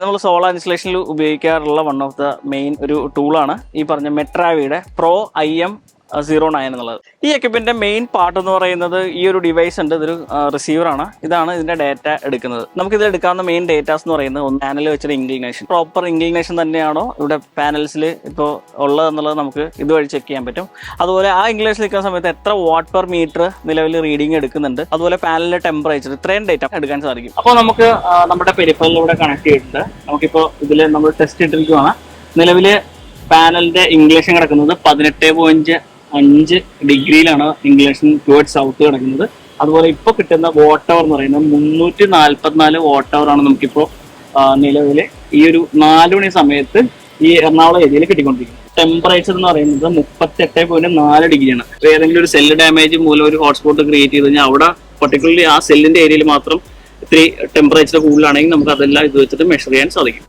നമ്മൾ സോളാർ ഇൻസ്റ്റലേഷനിൽ ഉപയോഗിക്കാറുള്ള വൺ ഓഫ് ദ മെയിൻ ഒരു ടൂളാണ് ഈ പറഞ്ഞ മെട്രാവിയുടെ പ്രോ IM09 എന്നുള്ളത്. ഈ എക്യുപ്മെന്റിന്റെ മെയിൻ പാർട്ട് എന്ന് പറയുന്നത് ഈ ഒരു ഡിവൈസ് ഉണ്ട്. ഇതൊരു റിസീവറാണ്. ഇതാണ് ഇതിന്റെ ഡേറ്റ എടുക്കുന്നത്. നമുക്ക് ഇത് എടുക്കാവുന്ന മെയിൻ ഡേറ്റാസ് എന്ന് പറയുന്നത് ഒന്ന് പാനൽ വെച്ചൊരു ഇൻക്ലിനേഷൻ, പ്രോപ്പർ ഇൻക്ലിനേഷൻ തന്നെയാണോ ഇവിടെ പാനൽസിൽ ഇപ്പോൾ ഉള്ളതെന്നുള്ളത് നമുക്ക് ഇതുവഴി ചെക്ക് ചെയ്യാൻ പറ്റും. അതുപോലെ ആ ഇൻക്ലിനേഷൻ നിൽക്കുന്ന സമയത്ത് എത്ര വാട്ട് പെർ മീറ്റർ നിലവിൽ റീഡിംഗ് എടുക്കുന്നുണ്ട്, അതുപോലെ പാനലിന്റെ ടെമ്പറേച്ചർ, ഇത്രയും ഡേറ്റ എടുക്കാൻ സാധിക്കും. അപ്പോൾ നമുക്ക് നമ്മുടെ പെരിഫറലിലൂടെ കണക്ട് ചെയ്തിട്ടുണ്ട്. നമുക്കിപ്പോൾ ഇതിൽ നമ്മൾ ടെസ്റ്റ് ഇട്ടിരിക്കുകയാണ്. നിലവിൽ പാനലിന്റെ ഇൻക്ലിനേഷൻ കിടക്കുന്നത് 18.5 ഡിഗ്രിയിലാണ് ഇൻക്ലിനേഷൻ ടുവേർഡ്സ് സൗത്ത് കിടക്കുന്നത്. അതുപോലെ ഇപ്പോൾ കിട്ടുന്ന വാട്ട് അവർ എന്ന് പറയുന്നത് 344 വാട്ട് അവർ ആണ് നമുക്കിപ്പോൾ നിലവിൽ ഈ ഒരു 4 മണി സമയത്ത് ഈ എറണാകുളം ഏരിയയിൽ കിട്ടിക്കൊണ്ടിരിക്കുന്നത്. ടെമ്പറേച്ചർ എന്ന് പറയുന്നത് 38.4 ഡിഗ്രിയാണ്. ഏതെങ്കിലും ഒരു സെല്ല് ഡാമേജ് മൂലം ഒരു ഹോട്ട്സ്പോട്ട് ക്രിയേറ്റ് ചെയ്ത് കഴിഞ്ഞാൽ അവിടെ പർട്ടിക്കുലർലി ആ സെല്ലിന്റെ ഏരിയയിൽ മാത്രം ഇത്തിരി ടെമ്പറേച്ചർ കൂടുതലാണെങ്കിൽ നമുക്ക് അതെല്ലാം ഇത് വെച്ചിട്ട് മെഷർ ചെയ്യാൻ സാധിക്കും.